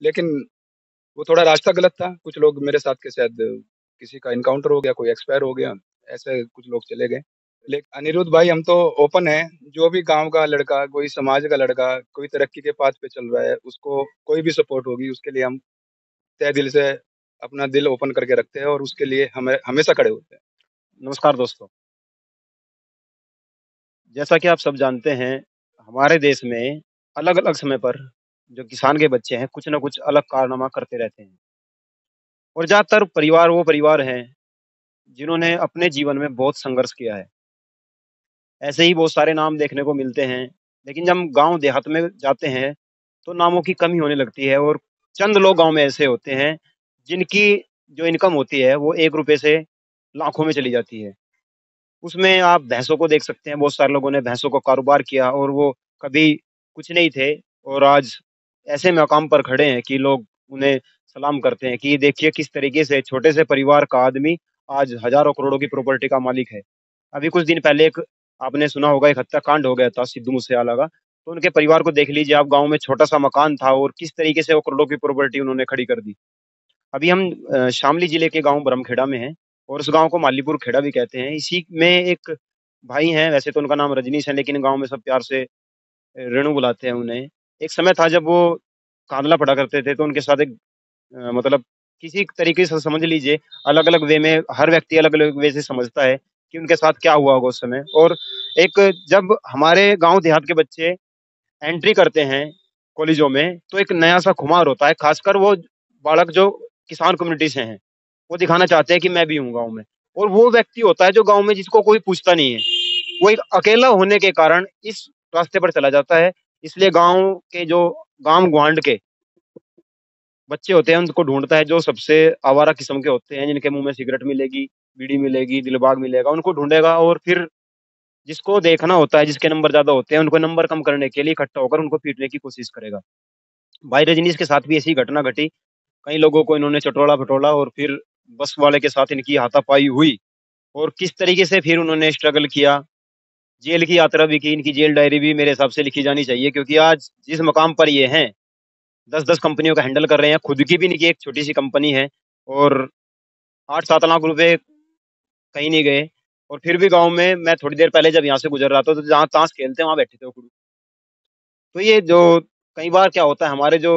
लेकिन वो थोड़ा रास्ता गलत था। कुछ लोग मेरे साथ के शायद किसी का एनकाउंटर हो गया, कोई एक्सपायर हो गया, ऐसे कुछ लोग चले गए। लेकिन अनिरुद्ध भाई हम तो ओपन है, जो भी गाँव का लड़का, कोई समाज का लड़का, कोई तरक्की के पाथ पे चल रहा है, उसको कोई भी सपोर्ट होगी, उसके लिए हम तहे दिल से अपना दिल ओपन करके रखते हैं और उसके लिए हमें हमेशा खड़े होते हैं। नमस्कार दोस्तों। जैसा कि आप सब जानते हैं, हमारे देश में अलग-अलग समय पर जो किसान के बच्चे हैं, कुछ न कुछ अलग कारनामा करते रहते हैं और ज़्यादातर परिवार वो परिवार हैं, जिन्होंने अपने जीवन में बहुत संघर्ष किया है। ऐसे ही बहुत सारे नाम देखने को मिलते हैं, लेकिन जब हम गाँव देहात में जाते हैं, तो नामों की कमी होने लगती है और चंद लोग गाँव में ऐसे होते हैं, जिनकी जो इनकम होती है, वो ₹1 से लाखों में चली जाती है। उसमें आप भैंसों को देख सकते हैं, बहुत सारे लोगों ने भैंसों का कारोबार किया और वो कभी कुछ नहीं थे और आज ऐसे मकाम पर खड़े हैं कि लोग उन्हें सलाम करते हैं कि देखिए किस तरीके से छोटे से परिवार का आदमी आज हज़ारों करोड़ों की प्रॉपर्टी का मालिक है। अभी कुछ दिन पहले एक आपने सुना होगा एक हत्याकांड हो गया था सिद्धू मूसेवाला का, तो उनके परिवार को देख लीजिए आप गाँव में छोटा-सा मकान था और किस तरीके से वो करोड़ों की प्रॉपर्टी उन्होंने खड़ी कर दी। अभी हम शामली जिले के गाँव ब्रह्मखेड़ा में हैं और उस गाँव को मालीपुर खेड़ा भी कहते हैं। इसी में एक भाई हैं, वैसे तो उनका नाम रजनीश है, लेकिन गाँव में सब प्यार से रेणु बुलाते हैं उन्हें। एक समय था जब वो कांदला पढ़ा करते थे, तो उनके साथ एक मतलब किसी तरीके से समझ लीजिए अलग-अलग वे में हर व्यक्ति अलग-अलग वे से समझता है कि उनके साथ क्या हुआ होगा उस समय और एक जब हमारे गाँव देहात के बच्चे एंट्री करते हैं कॉलेजों में, तो एक नया-सा खुमार होता है, खासकर वो बालक जो किसान कम्युनिटी से हैं, वो दिखाना चाहते हैं कि मैं भी हूँ गाँव में और वो व्यक्ति होता है जो गाँव में जिसको कोई पूछता नहीं है। वो एक अकेला होने के कारण इस रास्ते पर चला जाता है, इसलिए गाँव के जो गाँव-गँवांड के बच्चे होते हैं, उनको ढूँढता है जो सबसे आवारा किस्म के होते हैं, जिनके मुँह में सिगरेट मिलेगी, बीड़ी मिलेगी, दिलबाग मिलेगा, उनको ढूँढेगा और फिर जिसको देखना होता है, जिसके नंबर ज़्यादा होते हैं, उनको नंबर कम करने के लिए इकट्ठा होकर उनको पीटने की कोशिश करेगा। भाई रजनीश के साथ भी ऐसी घटना घटी। कई लोगों को इन्होंने चटोला-भटोला और फिर बस वाले के साथ इनकी हाथापाई हुई और किस तरीके से फिर उन्होंने स्ट्रगल किया, जेल की यात्रा भी की, इनकी जेल डायरी भी मेरे हिसाब से लिखी जानी चाहिए क्योंकि आज जिस मकाम पर ये हैं, 10-10 कंपनियों का हैंडल कर रहे हैं, खुद की भी इनकी एक छोटी-सी कंपनी है और 8-7 लाख रुपए कहीं नहीं गए और फिर भी गाँव में मैं थोड़ी देर पहले जब यहाँ से गुज़र रहा था, तो जहाँ ताश खेलते हैं, वहाँ बैठे थे वो। तो ये जो कई बार क्या होता है हमारे जो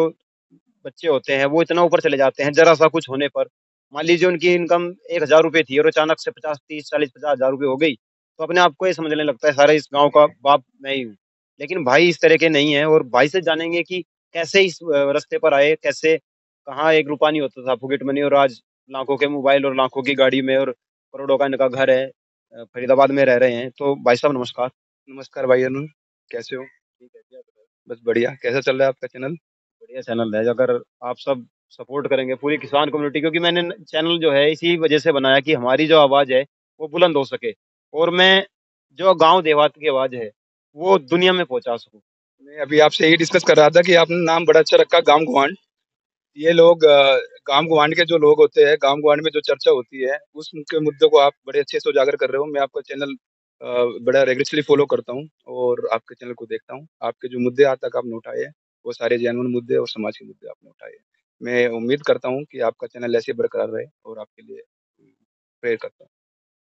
बच्चे होते हैं वो इतना ऊपर चले जाते हैं ज़रा-सा कुछ होने पर। मान लीजिए उनकी इनकम ₹1000 थी और अचानक से 50, 30, 40, 50,000 रुपए हो गई, तो अपने आप को ये समझने लगता है सारे इस गाँव का बाप मैं ही हूँ। लेकिन भाई इस तरह के नहीं हैं और भाई से जानेंगे कि कैसे इस रास्ते पर आए, कैसे कहाँ ₹1 नहीं होता था पॉकेट मनी और आज लाखों के मोबाइल और लाखों की गाड़ी में और करोड़ों का इनका घर है। फरीदाबाद में रह रहे हैं। तो भाई साहब नमस्कार। नमस्कार भाई अनु, कैसे हो? ठीक है, जी आप बताएँ? बस बढ़िया, कैसा चल रहा है आपका चैनल? बढ़िया चैनल है, अगर आप सब सपोर्ट करेंगे पूरी किसान कम्युनिटी क्योंकि मैंने न चैनल जो है इसी वजह से बनाया कि हमारी जो आवाज़ है, वो बुलंद हो सके और मैं जो गाँव देहात की आवाज़ है, वो दुनिया में पहुँचा सकूँ। मैं अभी आपसे यही डिस्कस कर रहा था कि आपने नाम बड़ा अच्छा रखा, गाँव गुआंढ। ये लोग गाँव गुआंढ के जो लोग होते हैं, गाँव गुआंढ में जो चर्चा होती है, उस उनके मुद्दों को आप बड़े अच्छे से उजागर कर रहे हो। मैं आपका चैनल बड़ा रिग्रेसफुली फॉलो करता हूँ और आपके चैनल को देखता हूँ। आपके जो मुद्दे आज तक आपने उठाए हैं, वो सारे जेन्युइन मुद्दे और समाज के मुद्दे आपने उठाए हैं। मैं उम्मीद करता हूँ कि आपका चैनल ऐसे ही बरकरार रहे और आपके लिए प्रेयर करता हूँ।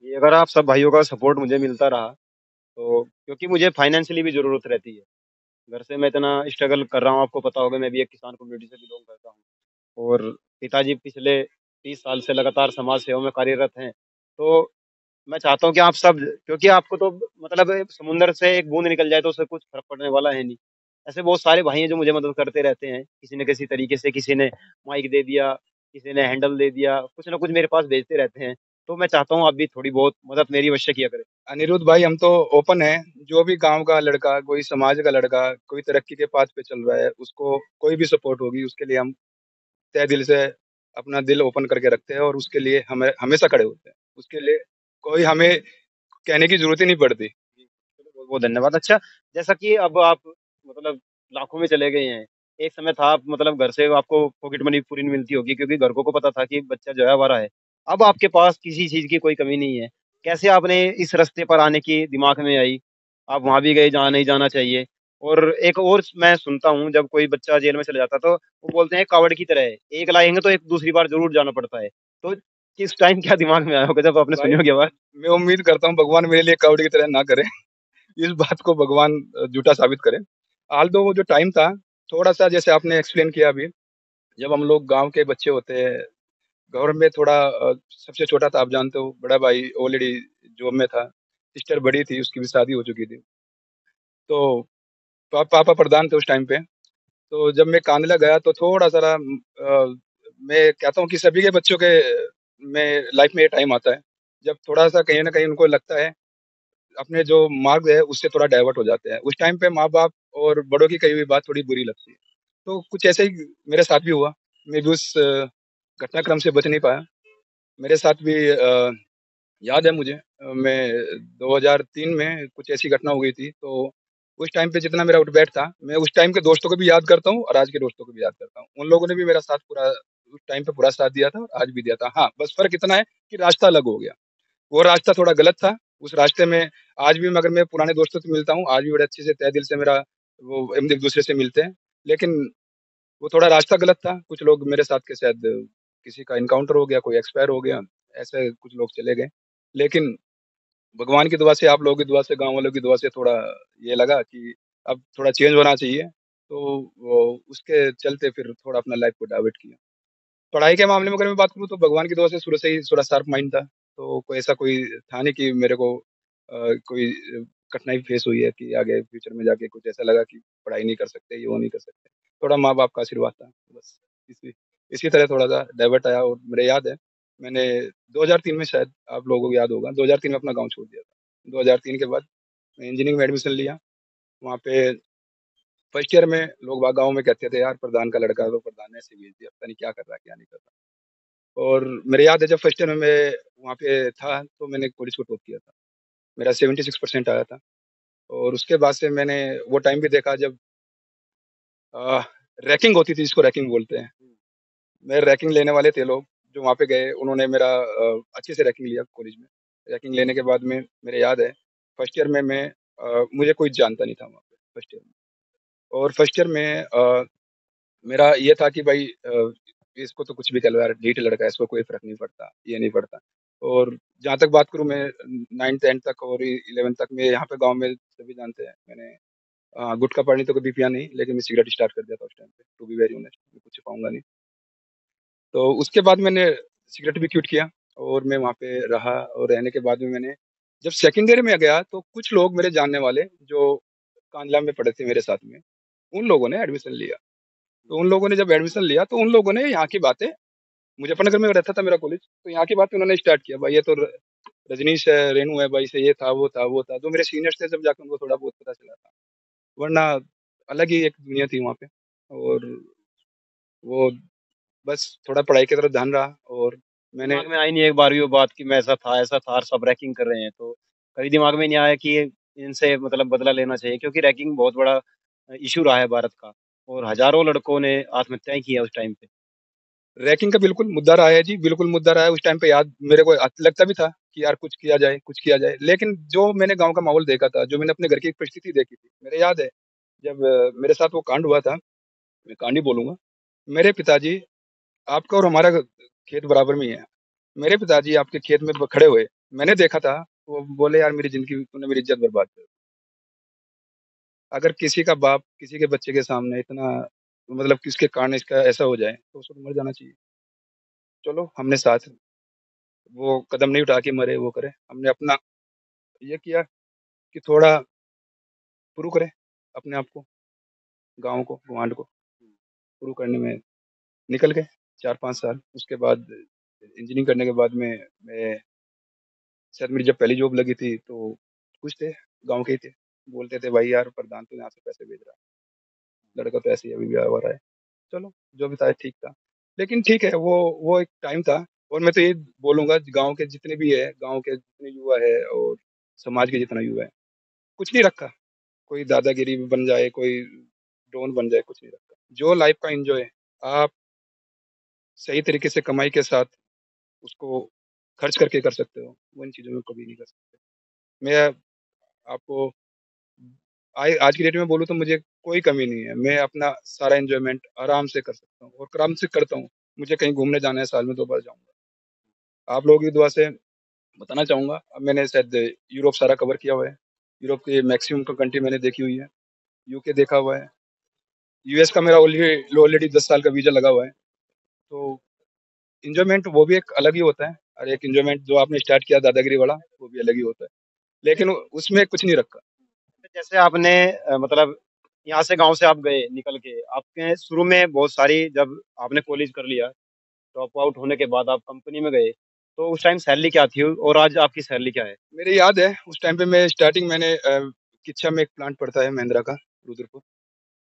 ये अगर आप सब भाइयों का सपोर्ट मुझे मिलता रहा, तो क्योंकि मुझे फाइनेंशियली भी ज़रूरत रहती है। घर से मैं इतना स्ट्रगल कर रहा हूँ, आपको पता होगा मैं भी एक किसान कम्युनिटी से बिलॉन्ग करता हूँ और पिताजी पिछले 30 साल से लगातार समाज सेवा में कार्यरत हैं। तो मैं चाहता हूँ कि आप सब क्योंकि आपको तो मतलब समुद्र से एक बूँद निकल जाए तो उससे कुछ फ़र्क पड़ने वाला है नहीं। ऐसे बहुत सारे भाई हैं जो मुझे मदद करते रहते हैं, किसी न किसी तरीके से, किसी ने माइक दे दिया, किसी ने हैंडल दे दिया, कुछ न कुछ मेरे पास भेजते रहते हैं। तो मैं चाहता हूँ आप भी थोड़ी बहुत मदद मेरी अवश्य किया करें। अनिरुद्ध भाई हम तो ओपन है, जो भी गाँव का लड़का, कोई समाज का लड़का, कोई तरक्की के पाथ पे चल रहा है, उसको कोई भी सपोर्ट होगी, उसके लिए हम तहे दिल से अपना दिल ओपन करके रखते हैं और उसके लिए हमें हमेशा खड़े होते हैं। उसके लिए कोई हमें कहने की ज़रूरत ही नहीं पड़ती। जी, चलो बहुत-बहुत धन्यवाद। अच्छा, जैसा कि अब आप मतलब लाखों में चले गए हैं। एक समय था आप मतलब घर से आपको पॉकेट मनी पूरी नहीं मिलती होगी क्योंकि घरकों को पता था कि बच्चा जो है आवारा है। अब आपके पास किसी चीज़ की कोई कमी नहीं है। कैसे आपने इस रास्ते पर आने की दिमाग में आई? आप वहाँ भी गए जहाँ नहीं जाना चाहिए। और एक और मैं सुनता हूँ, जब कोई बच्चा जेल में चला जाता है तो वो बोलते हैं कावड़ की तरह है, एक लाएंगे तो एक दूसरी बार जरूर जाना पड़ता है। तो किस टाइम क्या दिमाग में आया होगा जब आपने सुनी भाई होगी बात? मैं उम्मीद करता हूँ भगवान मेरे लिए कावड़ी की तरह ना करे। इस बात को भगवान झूठा साबित करे। हाल दो वो जो टाइम था, थोड़ा सा जैसे आपने एक्सप्लेन किया अभी, जब हम लोग गांव के बच्चे होते हैं, घर में थोड़ा सबसे छोटा था, आप जानते हो, बड़ा भाई ऑलरेडी जॉब में था, सिस्टर बड़ी थी, उसकी भी शादी हो चुकी थी। तो पापा प्रधान थे उस टाइम पे। तो जब मैं कांदला गया तो थोड़ा सा मैं कहता हूँ कि सभी के बच्चों के में लाइफ में ये टाइम आता है जब थोड़ा सा कहीं ना कहीं उनको लगता है अपने जो मार्ग है उससे थोड़ा डाइवर्ट हो जाते हैं। उस टाइम पे माँ बाप और बड़ों की कही हुई बात थोड़ी बुरी लगती है। तो कुछ ऐसे ही मेरे साथ भी हुआ। मैं भी उस घटनाक्रम से बच नहीं पाया। मेरे साथ भी याद है मुझे, मैं 2003 में कुछ ऐसी घटना हो गई थी। तो उस टाइम पे जितना मेरा उठबैठ था, मैं उस टाइम के दोस्तों को भी याद करता हूँ और आज के दोस्तों को भी याद करता हूँ। उन लोगों ने भी मेरा साथ पूरा उस टाइम पे पूरा साथ दिया था और आज भी दिया था। हाँ, बस फर्क इतना है कि रास्ता अलग हो गया। वो रास्ता थोड़ा गलत था। उस रास्ते में आज भी अगर मैं पुराने दोस्तों से मिलता हूँ, आज भी बड़े अच्छे से तहे दिल से मेरा वो हम एक दूसरे से मिलते हैं। लेकिन वो थोड़ा रास्ता गलत था। कुछ लोग मेरे साथ के शायद किसी का इनकाउंटर हो गया, कोई एक्सपायर हो गया, ऐसे कुछ लोग चले गए। लेकिन भगवान की दुआ से, आप लोगों की दुआ से, गाँव वालों की दुआ से थोड़ा ये लगा कि अब थोड़ा चेंज होना चाहिए। तो वो उसके चलते फिर थोड़ा अपना लाइफ को डाइवर्ट किया। पढ़ाई के मामले में अगर मैं बात करूँ तो भगवान की दुआ से शुरू से ही थोड़ा शार्प माइंड था। तो कोई ऐसा कोई था नहीं कि मेरे को कोई कठिनाई फेस हुई है कि आगे फ्यूचर में जाके कुछ ऐसा लगा कि पढ़ाई नहीं कर सकते, ये वो नहीं कर सकते। थोड़ा माँ बाप का आशीर्वाद था बस। इसी इसी तरह थोड़ा सा डाइवर्ट आया। और मेरे याद है, मैंने 2003 में, शायद आप लोगों को याद होगा, 2003 में अपना गाँव छोड़ दिया था। 2003 के बाद मैं इंजीनियरिंग में एडमिशन लिया। वहाँ पे फर्स्ट ईयर में लोग बाग गाँव में कहते थे, यार प्रधान का लड़का तो प्रधान ने ऐसे भेज दिया, पता नहीं क्या कर रहा है क्या नहीं कर रहा। और मेरे याद है जब फर्स्ट ईयर में मैं वहाँ पे था तो मैंने कॉलेज को टॉप किया था। मेरा 76% आया था। और उसके बाद से मैंने वो टाइम भी देखा जब रैंकिंग होती थी, जिसको रैंकिंग बोलते हैं। मेरे रैंकिंग लेने वाले थे लोग जो वहाँ पे गए, उन्होंने मेरा अच्छे से रैंकिंग लिया कॉलेज में। रैंकिंग लेने के बाद में मेरे याद है फर्स्ट ईयर में मैं मुझे कोई जानता नहीं था वहाँ पे फर्स्ट ईयर में। और फर्स्ट ईयर में मेरा ये था कि भाई इसको तो कुछ भी कह लो यार, ढीठ लड़का है, इसको कोई फ़र्क नहीं पड़ता, ये नहीं पड़ता। और जहाँ तक बात करूँ, मैं 9th-10th तक और 11th तक मैं यहाँ पे गाँव में सभी जानते हैं, मैंने गुटखा पानी तो कभी पिया नहीं, लेकिन मैं सिगरेट स्टार्ट कर दिया था उस टाइम पे, टू बी वेरी ऑनेस्ट, मैं कुछ छुपाऊँगा नहीं। तो उसके बाद मैंने सिगरेट भी क्विट किया और मैं वहाँ पे रहा। और रहने के बाद में मैंने जब सेकंड ईयर में गया तो कुछ लोग मेरे जानने वाले जो कांधला में पढ़े थे मेरे साथ में, उन लोगों ने एडमिशन लिया। तो उन लोगों ने जब एडमिशन लिया तो उन लोगों ने यहाँ की बातें, मुजफ्फरनगर में रहता था मेरा कॉलेज, तो यहाँ की बातें उन्होंने स्टार्ट किया, भाई ये तो रजनीश है, रेनू है, भाई से ये था वो था वो था। तो मेरे सीनियर्स थे, जब जाकर उनको थोड़ा बहुत पता चला था। वरना अलग ही एक दुनिया थी वहाँ पे। और वो बस थोड़ा पढ़ाई की तरफ ध्यान रहा। और मैंने दिमाग में आई नहीं एक बार भी वो बात कि मैं ऐसा था और सब रैकिंग कर रहे हैं, तो कभी दिमाग में नहीं आया कि इनसे मतलब बदला लेना चाहिए, क्योंकि रैकिंग बहुत बड़ा इशू रहा है भारत का, और हजारों लड़कों ने आत्महत्याएं की है उस टाइम पे। रैंकिंग का बिल्कुल मुद्दा रहा है जी, बिल्कुल मुद्दा रहा है उस टाइम पे। याद मेरे को लगता भी था कि यार कुछ किया जाए, कुछ किया जाए। लेकिन जो मैंने गाँव का माहौल देखा था, जो मैंने अपने घर की एक परिस्थिति देखी थी, मेरे याद है जब मेरे साथ वो कांड हुआ था, मैं कांड ही बोलूँगा। मेरे पिताजी, आपका और हमारा खेत बराबर में ही है। मेरे पिताजी आपके खेत में खड़े हुए, मैंने देखा था, वो बोले, यार मेरी ज़िंदगी तूने मेरी इज़्ज़त बर्बाद कर दी। अगर किसी का बाप किसी के बच्चे के सामने इतना, मतलब कि उसके कारण इसका ऐसा हो जाए, तो उसको तो मर जाना चाहिए। चलो हमने साथ वो कदम नहीं उठा के मरे, वो करे। हमने अपना ये किया कि थोड़ा शुरू करें अपने आप को, गाँव को, गवांड को शुरू करने में निकल गए 4-5 साल। उसके बाद इंजीनियरिंग करने के बाद में मैं, शायद मेरी जब पहली जॉब लगी थी तो कुछ थे, गाँव के ही थे। बोलते थे, भाई यार प्रधान तो यहाँ से पैसे भेज रहा है, लड़का तो ऐसे ही अभी ब्याह हुआ रहा है। चलो, जो भी था ठीक था। लेकिन ठीक है, वो एक टाइम था। और मैं तो ये बोलूँगा, गाँव के जितने भी है, गाँव के जितने युवा है और समाज के जितना युवा है, कुछ नहीं रखा। कोई दादागिरी बन जाए, कोई डॉन बन जाए, कुछ नहीं रखा। जो लाइफ का एन्जॉय आप सही तरीके से कमाई के साथ उसको खर्च करके कर सकते हो, वो इन चीज़ों में कभी नहीं कर सकते। मैं आपको आज की डेट में बोलूँ तो मुझे कोई कमी नहीं है। मैं अपना सारा एन्जॉयमेंट आराम से कर सकता हूँ और आराम से करता हूँ। मुझे कहीं घूमने जाना है, साल में 2 बार जाऊँगा। आप लोगों की दुआ से बताना चाहूँगा, अब मैंने शायद यूरोप सारा कवर किया हुआ है। यूरोप के मैक्सिमम क कंट्री मैंने देखी हुई है। यूके देखा हुआ है। यूएस का मेरा ऑलरेडी 10 साल का वीज़ा लगा हुआ है। तो एन्जॉयमेंट वो भी एक अलग ही होता है और एक एन्जॉयमेंट जो आपने स्टार्ट किया दादागिरी वाला, वो भी अलग ही होता है। लेकिन उसमें कुछ नहीं रखा। जैसे आपने मतलब यहाँ से गाँव से आप गए निकल के, आपके शुरू में बहुत सारी जब आपने कॉलेज कर लिया, ड्रॉप आउट होने के बाद आप कंपनी में गए, तो उस टाइम सैलरी क्या थी और आज आपकी सैलरी क्या है? मेरे याद है उस टाइम पे मैं स्टार्टिंग मैंने किच्छा में एक प्लांट पड़ता है महिंद्रा का, रुद्रपुर,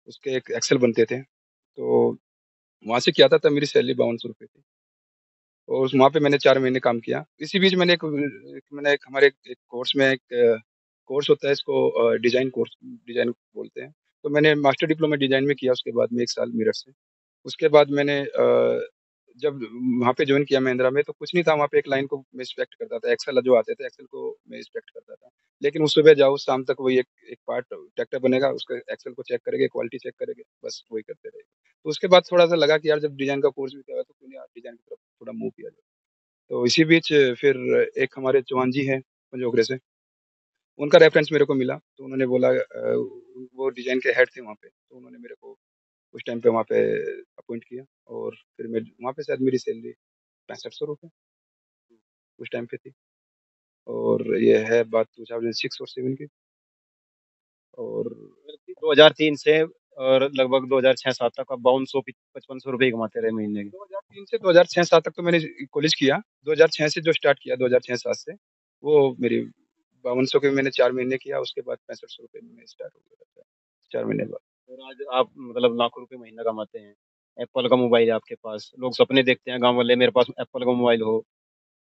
उसके एक एक्सेल बनते थे। तो वहाँ से किया था तब मेरी सैलरी ₹5200 थी और वहाँ पे मैंने 4 महीने काम किया। इसी बीच मैंने एक हमारे एक कोर्स में एक कोर्स होता है इसको डिज़ाइन बोलते हैं। तो मैंने मास्टर डिप्लोमा डिज़ाइन में किया उसके बाद में 1 साल मेरठ से। उसके बाद मैंने जब वहाँ पे जॉइन किया महिंद्रा में तो कुछ नहीं था वहाँ पे एक लाइन को मैं इंस्पेक्ट करता था, एक्सेल जो आते थे एक्सेल को मैं इंस्पेक्ट करता था। लेकिन वो सुबह जाओ शाम तक वही एक एक पार्ट ट्रैक्टर बनेगा उसका एक्सेल को चेक करेंगे, क्वालिटी चेक करेंगे, बस वही करते रहेंगे। तो उसके बाद थोड़ा-सा लगा कि यार जब डिज़ाइन का कोर्स भी किया हुआ है तो क्यों नहीं यार डिज़ाइन की तरफ थोड़ा मूव किया जाए। तो इसी बीच फिर एक हमारे चौहान जी हैं पंजोखरे से, उनका रेफ़रेंस मेरे को मिला, तो उन्होंने बोला वो डिज़ाइन के हेड थे वहाँ पे, तो उन्होंने मेरे को उस टाइम पे वहाँ पे अपॉइंट किया और फिर मैं वहाँ पे शायद मेरी सैलरी ₹6500 उस टाइम पे थी और ये है बात 2006 और 7 की और 2003 से और लगभग 2006-7 तक आप 5200 5500 रुपए कमाते रहे महीने के। 2003 से 2006-7 तक तो मैंने कॉलेज किया, 2006 से जो स्टार्ट किया 2006-7 से, वो मेरी 5200 के मैंने 4 महीने किया, उसके बाद ₹6500 में स्टार्ट हो गया था, 4 महीने बाद। और आज आप मतलब लाखों रुपए महीना कमाते हैं। एप्पल का मोबाइल है आपके पास। लोग सपने देखते हैं गाँव वाले मेरे पास एप्पल का मोबाइल हो।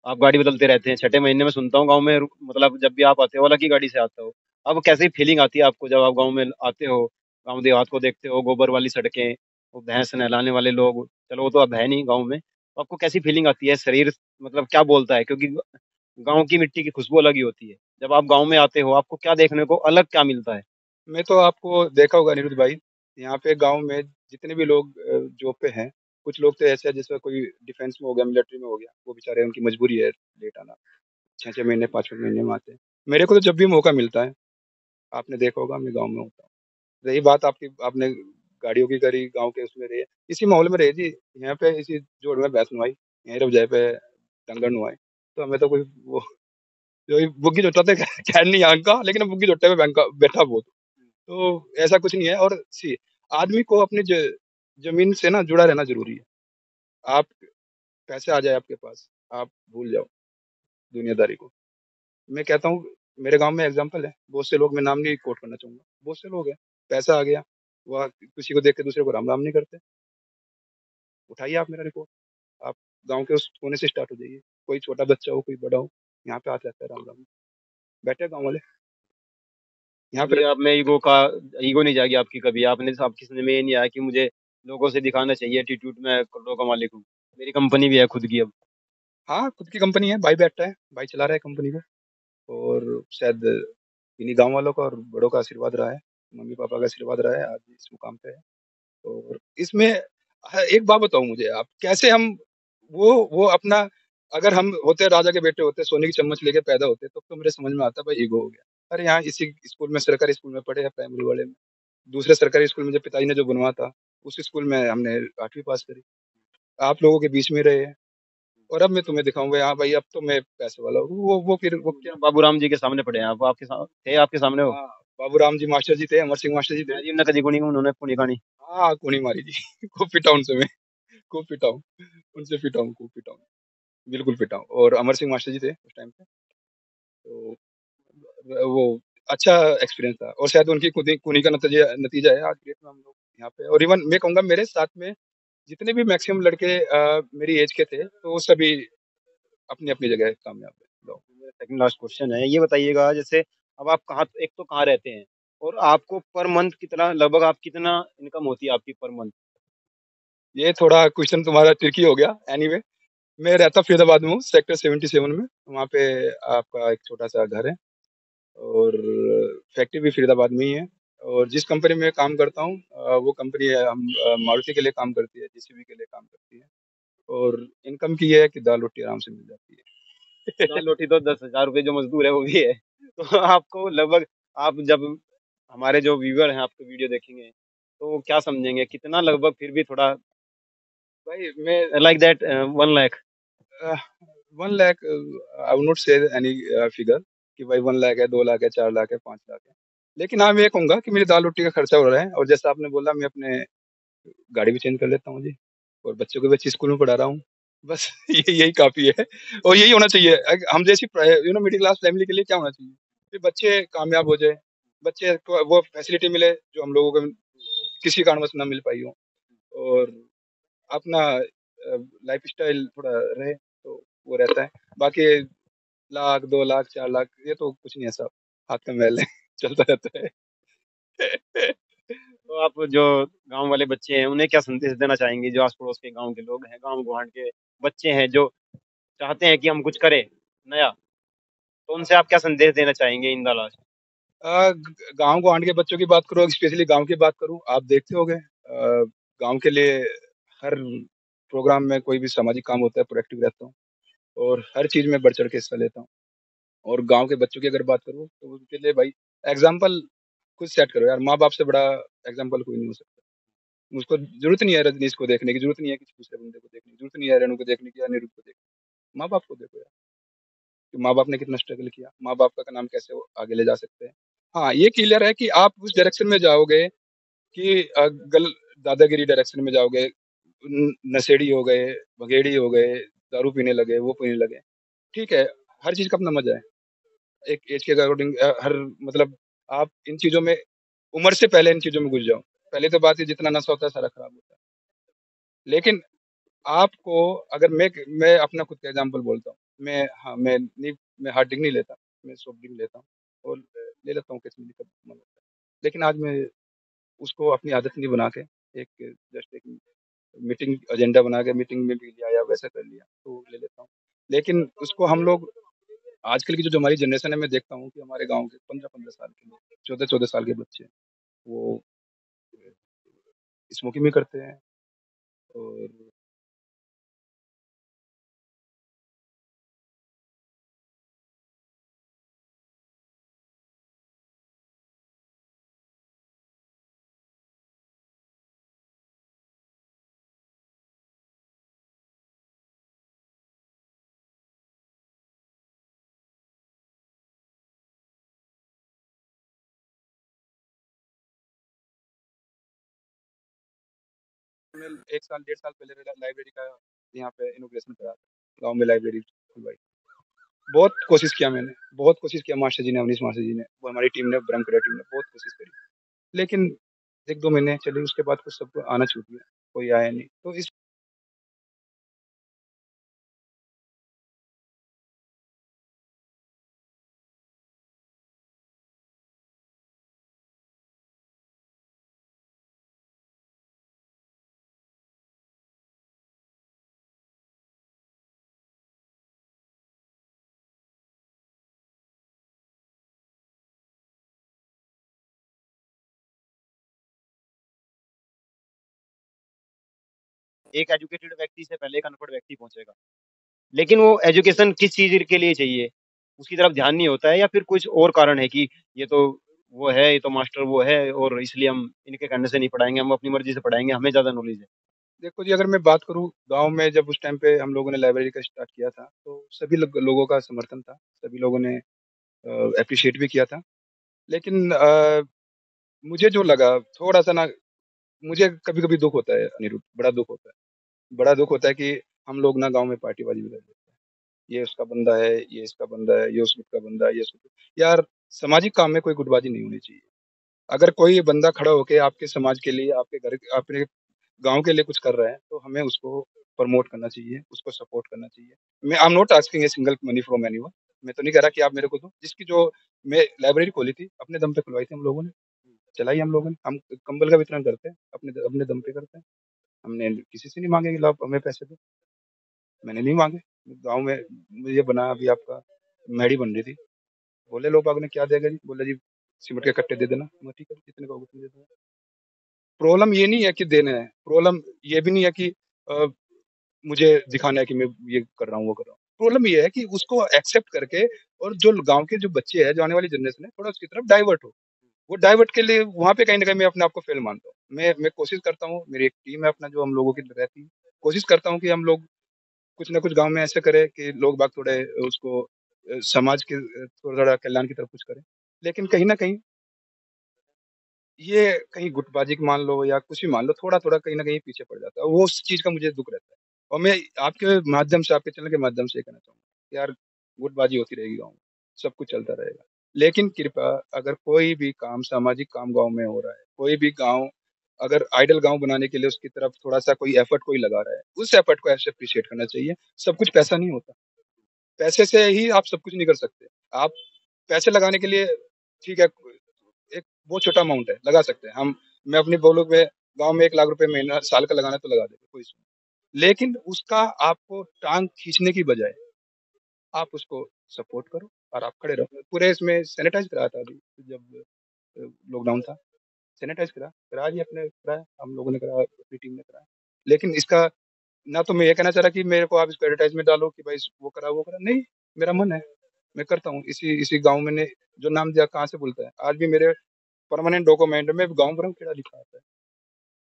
आप गाड़ी बदलते रहते हैं। छठे महीने में सुनता हूँ गाँव में मतलब जब भी आप आते हो अलग ही गाड़ी से आता हो। अब कैसी फीलिंग आती है आपको जब आप गाँव में आते हो, गाँव देहात को देखते हो, गोबर वाली सड़कें, वो भैंस नहलाने वाले लोग, चलो वो तो अब है नहीं गाँव में। तो आपको कैसी फीलिंग आती है? शरीर मतलब क्या बोलता है? क्योंकि गाँव की मिट्टी की खुशबू अलग ही होती है। जब आप गाँव में आते हो, आपको क्या देखने को अलग क्या मिलता है? मैं तो आपको देखा होगा अनिरुद्ध भाई, यहाँ पे गाँव में जितने भी लोग जॉब पे हैं, कुछ लोग तो ऐसे हैं जैसे कोई डिफेंस में हो गया, मिलिट्री में हो गया, वो बेचारे उनकी मजबूरी है लेट आना, 6-6 महीने, 5-5 महीने में आते हैं। मेरे को तो जब भी मौका मिलता है, आपने देखा होगा मैं गाँव में होता हूँ। रही बात आपकी आपने गाड़ियों की करी, गाँव के उसमें रहे, इसी माहौल में रहे जी, यहाँ पे इसी जोड़ में भैंस नुहाई, यहीं रुक जाए पे डंगर नुहाए, तो हमें तो कोई वो जो बुग्गी जोताते खैर नहीं यहाँ का, लेकिन बुग्गी जोते पे बैंका बैठा बहुत। तो ऐसा कुछ नहीं है और सी आदमी को अपनी ज़मीन से ना जुड़ा रहना ज़रूरी है। आप पैसे आ जाए आपके पास, आप भूल जाओ दुनियादारी को। मैं कहता हूँ मेरे गाँव में एग्ज़ाम्पल है, बहुत से लोग मैं नाम नहीं कोट करना चाहूँगा, बहुत से लोग हैं, पैसा आ गया, वह किसी को देख के दूसरे को राम-राम नहीं करते। उठाइए आप मेरा रिपोर्ट, आप गाँव के उस कोने से स्टार्ट हो जाइए, कोई छोटा बच्चा हो, कोई बड़ा हो, यहाँ पे आता रहता है राम-राम। बैठे गाँव वाले, यहाँ पे कभी आप में ईगो नहीं जागी आपकी कभी? आपकी समझ में ये नहीं आया कि मुझे लोगों से दिखाना चाहिए एटीट्यूड मैं करोड़ों का मालिक हूँ। मेरी कंपनी भी है खुद की अब। हाँ, खुद की कंपनी है, भाई बैठा है, भाई चला रहा है कंपनी को और शायद इन्हीं गाँव वालों का और बड़ों का आशीर्वाद रहा है, मम्मी-पापा का आशीर्वाद रहा है, आज इस मुकाम पे है। और इसमें एक बात बताओ मुझे आप, कैसे हम वो अपना अगर हम होते राजा के बेटे होते, सोने की चम्मच लेके पैदा होते, तो मेरे समझ में आता भाई ईगो हो गया। अरे यहाँ इसी स्कूल में सरकारी स्कूल में पढ़े हैं प्राइमरी वाले में, दूसरे सरकारी स्कूल में जब पिताजी ने जो बनवाया था, उस स्कूल में हमने 8वीं पास करी। आप लोगों के बीच में रहे हैं और अब मैं तुम्हें दिखाऊँगा हाँ भाई अब तो मैं पैसे वाला हूँ। वो फिर वो क्या बाबूराम जी के सामने पढ़े हैं आप, थे आपके सामने वो? हाँ, बाबूराम जी मास्टर जी थे, अमर सिंह मास्टर जी थे। मैं जी उन्हें कदी कुनी उन्होंने कुनी कानी। हाँ, कूनी मारी जी खूब पिटा उनसे मैं, खूब पिटा हूँ, उनसे पिटा हूँ, खूब पिटा हूँ। बिल्कुल पिटा हूँ और अमर सिंह मास्टर जी थे उस टाइम पे, तो वो अच्छा एक्सपीरियंस था और शायद उनकी खुद ही कुनी का नतीजा नतीजा है आज डेट में हम लोग यहाँ पे और इवन मैं कहूँगा मेरे साथ में जितने भी मैक्सिमम लड़के मेरी एज के थे, तो वो सभी अपनी-अपनी जगह कामयाब हैं। लो सेकंड लास्ट क्वेश्चन है, ये बताइएगा जैसे अब आप कहाँ एक तो कहाँ रहते हैं? और आपको पर मंथ कितना लगभग आप कितना इनकम होती है आपकी पर मंथ? ये थोड़ा क्वेश्चन तुम्हारा ट्रिकी हो गया, एनीवे मैं रहता फ़रीदाबाद में हूँ, सेक्टर 77 में, वहाँ पे आपका एक छोटा-सा घर है और फैक्ट्री भी फरीदाबाद में ही है। और जिस कंपनी में काम करता हूँ वो कंपनी हम मारुति के लिए काम करती है, जेसीबी के लिए काम करती है। और इनकम की ये है कि दाल रोटी आराम से मिल जाती है। दाल रोटी तो 10,000 रुपये जो मजदूर है वो भी है। तो आपको लगभग, आप जब हमारे जो व्यूअर हैं आपको वीडियो देखेंगे तो वो क्या समझेंगे, कितना लगभग फिर भी थोड़ा भाई मैं like that 1 lakh? 1 lakh I would not से एनी फिगर कि भाई 1 लाख है, 2 लाख है, 4 लाख है, 5 लाख है। लेकिन हाँ मैं ये कहूंगा कि मेरी दाल रोटी का खर्चा हो रहा है, और जैसा आपने बोला मैं अपने गाड़ी भी चेंज कर लेता हूँ जी, और बच्चों को भी अच्छी स्कूल में पढ़ा रहा हूँ। बस यही काफी है। और यही होना चाहिए हम जैसी मिडिल क्लास फैमिली के लिए क्या होना चाहिए कि बच्चे कामयाब हो जाए, बच्चे को वो फैसिलिटी मिले जो हम लोगों को किसी कारणवश ना मिल पाई हो, और अपना लाइफ स्टाइल थोड़ा रहे तो वो रहता है। बाकी लाख, 2 लाख, 4 लाख ये तो कुछ नहीं है, सब हाथ का मैल है। चलता रहता है। तो आप जो गांव वाले बच्चे हैं उन्हें क्या संदेश देना चाहेंगे, जो आस पड़ोस के गांव के लोग हैं, गांव गुआंढ के बच्चे हैं जो चाहते हैं कि हम कुछ करें नया, तो उनसे आप क्या संदेश देना चाहेंगे इन द लास्ट? गांव को आंट के बच्चों की बात करूँ, स्पेशली गांव की बात करूँ, आप देखते होंगे गांव के लिए हर प्रोग्राम में कोई भी सामाजिक काम होता है प्रोएक्टिव रहता हूँ, और हर चीज में बढ़ चढ़ के हिस्सा लेता हूँ। और गांव के बच्चों की अगर बात करूँ तो उनके लिए भाई एग्जाम्पल खुद सेट करो यार, माँ बाप से बड़ा एग्जाम्पल कोई नहीं हो सकता। मुझको जरूरत नहीं है रजनीश को देखने की, जरूरत नहीं है किसी दूसरे बंदे को देखने की, जरूरत नहीं है रेणु को देखने की या अनिरुद्ध को देखने की। माँ बाप को देखो यार कि माँ बाप ने कितना स्ट्रगल किया, माँ बाप का नाम कैसे वो आगे ले जा सकते हैं। हाँ ये क्लियर है कि आप उस डायरेक्शन में जाओगे कि गल दादागिरी डायरेक्शन में जाओगे, नशेड़ी हो गए, भगेड़ी हो गए, दारू पीने लगे, वो पीने लगे। ठीक है, हर चीज का अपना मजा है, एक एज के अकॉर्डिंग हर मतलब आप इन चीजों में उम्र से पहले इन चीजों में घुस जाओ। पहले तो बात है जितना नशा होता है सारा खराब होता है। लेकिन आपको अगर मैं अपना खुद का एग्जांपल बोलता हूँ, मैं हाँ मैं नहीं, मैं हार्ड ड्रिंक नहीं लेता, मैं सॉफ्ट ड्रिंक लेता हूँ, और ले लेता हूँ किसी कभी मन होता है। लेकिन आज मैं उसको अपनी आदत नहीं बना के एक जस्ट एक मीटिंग एजेंडा बना के मीटिंग में भी लिया या वैसा कर लिया तो ले लेता हूँ। लेकिन उसको हम लोग आजकल की जो हमारी जनरेशन है, मैं देखता हूँ कि हमारे गांव के 15-15 साल के लोग, 14-14 साल के बच्चे वो स्मोकिंग भी करते हैं। और मैं 1 साल 1.5 साल पहले लाइब्रेरी का यहाँ पे इनोग्रेशन करा था, गाँव में लाइब्रेरी खुलवाई। बहुत कोशिश किया मैंने, बहुत कोशिश किया, मास्टर जी ने, अवनीश मास्टर जी ने, वो हमारी टीम ने, ब्रह्म टीम ने बहुत कोशिश करी। लेकिन 1-2 महीने चली उसके बाद कुछ सबको आना छूट गया, कोई आया नहीं। तो इस एक एजुकेटेड व्यक्ति से पहले एक अनपढ़ व्यक्ति पहुंचेगा, लेकिन वो एजुकेशन किस चीज के लिए चाहिए उसकी तरफ ध्यान नहीं होता है, या फिर कुछ और कारण है कि ये तो वो है, ये तो मास्टर वो है और इसलिए हम इनके कहने से नहीं पढ़ाएंगे, हम अपनी मर्जी से पढ़ाएंगे, हमें ज्यादा नॉलेज है। देखो जी, अगर मैं बात करूँ गांव में जब उस टाइम पे हम लोगों ने लाइब्रेरी का स्टार्ट किया था तो सभी लोगों का समर्थन था, सभी लोगों ने अप्रिशिएट भी किया था। लेकिन मुझे जो लगा थोड़ा सा ना, मुझे कभी कभी दुख होता है अनिरुद्ध, बड़ा दुख होता है, बड़ा दुख होता है कि हम लोग ना गांव में पार्टीबाजी भी कर देते हैं। ये उसका बंदा है, ये इसका बंदा है, ये उसका बंदा है, यार सामाजिक काम में कोई गुटबाजी नहीं होनी चाहिए। अगर कोई बंदा खड़ा होके आपके समाज के लिए, आपके घर, अपने गांव के लिए कुछ कर रहा है तो हमें उसको प्रमोट करना चाहिए, उसको सपोर्ट करना चाहिए। मैं I am not asking a single money from anyone. मैं तो नहीं कह रहा कि आप मेरे को दो, जिसकी जो मैं लाइब्रेरी खोली थी अपने दम पे खुलवाई थी हम लोगों ने, चलाई हम लोगों ने, हम कंबल का वितरण करते हैं अपने अपने दम पे करते हैं। हमने किसी से नहीं मांगे कि आप हमें पैसे दो, मैंने नहीं मांगे। गाँव में मुझे बना अभी आपका मैडी बन रही थी, बोले लोग बाग ने क्या देगा जी? बोले जी सीमेंट के कट्टे दे देना। मैं ठीक है जितने कहोगे उतने दे दूंगा। प्रॉब्लम ये नहीं है कि देना है, प्रॉब्लम ये भी नहीं है कि अ, मुझे दिखाना है कि मैं ये कर रहा हूँ, वो कर रहा हूँ। प्रॉब्लम ये है कि उसको एक्सेप्ट करके और जो गाँव के जो बच्चे हैं, जो आने वाली जनरेशन है, थोड़ा उसकी तरफ डाइवर्ट हो। वो डाइवर्ट के लिए वहाँ पे कहीं न कहीं मैं अपने आप को फेल मानता हूँ। मैं कोशिश करता हूँ, मेरी एक टीम है अपना जो हम लोगों की रहती है। कोशिश करता हूँ कि हम लोग कुछ न कुछ गाँव में ऐसे करें कि लोग बाग थोड़े उसको समाज के थोड़ा कल्याण की तरफ कुछ करें। लेकिन कहीं न कहीं ये कहीं गुटबाज़ी मान लो या कुछ भी मान लो, थोड़ा-थोड़ा कहीं न कहीं पीछे पड़ जाता है। वो उस चीज़ का मुझे दुःख रहता है। और मैं आपके माध्यम से, आपके चैनल के माध्यम से ये कहना चाहूँगा कि यार गुटबाज़ी होती रहेगी गाँव में, सब कुछ चलता रहेगा। लेकिन कृपया अगर कोई भी काम, सामाजिक काम गाँव में हो रहा है, कोई भी गाँव अगर आइडियल गाँव बनाने के लिए उसकी तरफ थोड़ा-सा कोई एफर्ट कोई लगा रहा है, उस एफर्ट को ऐसे एप्रिशिएट करना चाहिए। सब कुछ पैसा नहीं होता। पैसे से ही आप सब कुछ नहीं कर सकते। आप पैसे लगाने के लिए ठीक है, एक बहुत छोटा अमाउंट है, लगा सकते हैं। मैं अपनी बोलूँ में गाँव में 1 लाख रुपए महीना साल का लगाना है तो लगा देंगे, कोई इश्यू नहीं। लेकिन उसका आपको टाँग खींचने की बजाय आप उसको सपोर्ट करो और आप खड़े रहो। पूरे इसमें सैनिटाइज़ कराया था अभी जब लॉकडाउन था, सैनिटाइज़ कराया जी अपने कराया, हम लोगों ने कराया, अपनी टीम ने कराया। लेकिन इसका ना तो मैं ये कहना चाह रहा कि मेरे को आप इसको एडवर्टाइज़ में डालो कि भाई वो करा, वो करा, नहीं, मेरा मन है, मैं करता हूँ। इसी इसी गाँव मैंने जो नाम दिया कहाँ से बोलता है। आज भी मेरे परमानेंट डॉक्यूमेंट में गाँव ब्रह्मखेड़ा लिखा आता है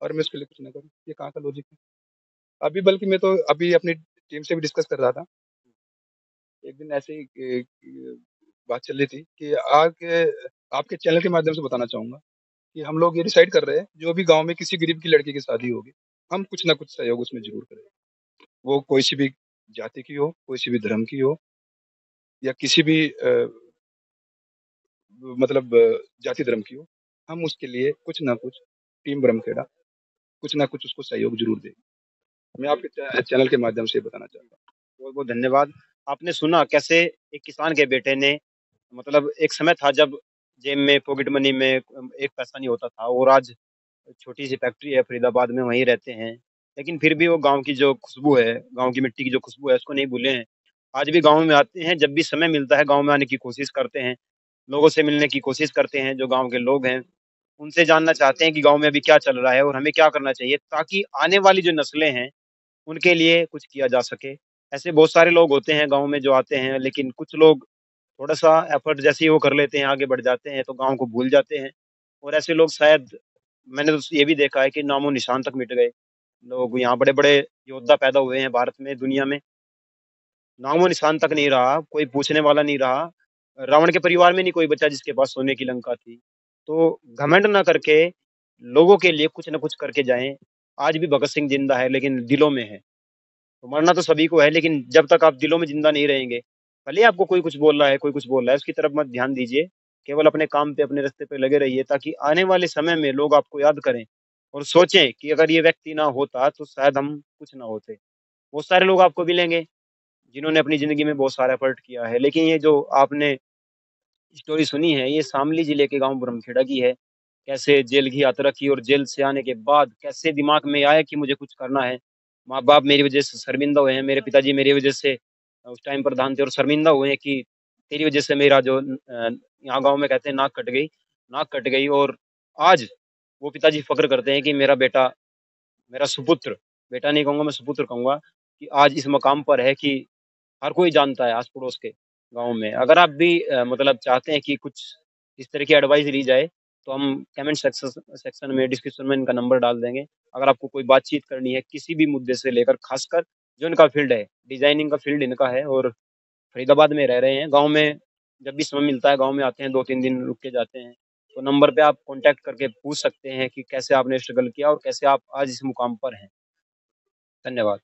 और मैं उसके लिए कुछ ना करूँ, ये कहाँ का लॉजिक है? अभी बल्कि मैं तो अभी अपनी टीम से भी डिस्कस कर रहा था। एक दिन ऐसे ही बात चल रही थी कि आके आपके चैनल के माध्यम से बताना चाहूँगा कि हम लोग ये डिसाइड कर रहे हैं, जो भी गाँव में किसी गरीब की लड़की की शादी होगी, हम कुछ ना कुछ सहयोग उसमें ज़रूर करें। वो कोई सी भी जाति की हो, कोई सी भी धर्म की हो या किसी भी मतलब जाति धर्म की हो, हम उसके लिए कुछ ना कुछ टीम ब्रह्मखेड़ा कुछ ना कुछ उसको सहयोग ज़रूर देगी। मैं आपके चैनल के माध्यम से ये बताना चाहता हूँ। बहुत-बहुत धन्यवाद। आपने सुना कैसे एक किसान के बेटे ने मतलब एक समय था जब जेब में पॉकेट मनी में एक पैसा नहीं होता था और आज छोटी-सी फैक्ट्री है फरीदाबाद में, वहीं रहते हैं। लेकिन फिर भी वो गाँव की जो खुशबू है, गाँव की मिट्टी की जो खुशबू है, उसको नहीं भूले हैं। आज भी गाँव में आते हैं, जब भी समय मिलता है गाँव में आने की कोशिश करते हैं। लोगों से मिलने की कोशिश करते हैं, जो गाँव के लोग हैं, उनसे जानना चाहते हैं कि गाँव में अभी क्या चल रहा है और हमें क्या करना चाहिए ताकि आने वाली जो नस्लें हैं, उनके लिए कुछ किया जा सके। ऐसे बहुत सारे लोग होते हैं गाँव में जो आते हैं, लेकिन कुछ लोग थोड़ा-सा एफर्ट जैसे ही वो कर लेते हैं, आगे बढ़ जाते हैं, तो गाँव को भूल जाते हैं और ऐसे लोग शायद मैंने तो ये भी देखा है कि नामो-निशान तक मिट गए। लोग यहाँ बड़े-बड़े योद्धा पैदा हुए हैं भारत में, दुनिया में, नामो-निशान तक नहीं रहा, कोई पूछने वाला नहीं रहा। रावण के परिवार में नहीं कोई बचा जिसके पास सोने की लंका थी। तो घमंड ना करके लोगों के लिए कुछ न कुछ करके जाएँ। आज भी भगत सिंह ज़िंदा है, लेकिन दिलों में है। तो मरना तो सभी को है, लेकिन जब तक आप दिलों में ज़िंदा नहीं रहेंगे, भले ही आपको कोई कुछ बोल रहा है, कोई कुछ बोल रहा है, उसकी तरफ मत ध्यान दीजिए। केवल अपने काम पे, अपने रास्ते पे लगे रहिए ताकि आने वाले समय में लोग आपको याद करें और सोचें कि अगर ये व्यक्ति ना होता तो शायद हम कुछ ना होते। बहुत सारे लोग आपको मिलेंगे, जिन्होंने अपनी ज़िंदगी में बहुत सारा एफर्ट किया है, लेकिन ये जो आपने स्टोरी सुनी है, ये शामली जिले के गाँव ब्रह्मखेड़ा की है। कैसे जेल की यात्रा की और जेल से आने के बाद कैसे दिमाग में आया कि मुझे कुछ करना है। माँ-बाप मेरी वज़ह से शर्मिंदा हुए हैं, मेरे पिताजी मेरी वज़ह से उस टाइम प्रधान थे और शर्मिंदा हुए हैं कि तेरी वज़ह से मेरा जो यहाँ गाँव में कहते हैं नाक कट गई और आज वो पिताजी फ़क्र करते हैं कि मेरा बेटा, मेरा सुपुत्र, बेटा नहीं कहूँगा मैं सुपुत्र कहूँगा, कि आज इस मकाम पर है कि हर कोई जानता है आस-पड़ोस के गाँव में। अगर आप भी मतलब चाहते हैं कि कुछ इस तरह की एडवाइस ली जाए, तो हम कमेंट सेक्शन में, डिस्क्रिप्शन में इनका नंबर डाल देंगे। अगर आपको कोई बातचीत करनी है किसी भी मुद्दे से लेकर, खासकर जो इनका फ़ील्ड है, डिज़ाइनिंग का फ़ील्ड इनका है और फरीदाबाद में रह रहे हैं। गाँव में जब भी समय मिलता है, गाँव में आते हैं, 2-3 दिन रुक के जाते हैं। तो नंबर पे आप कॉन्टैक्ट करके पूछ सकते हैं कि कैसे आपने स्ट्रगल किया और कैसे आप आज इस मुकाम पर हैं। धन्यवाद।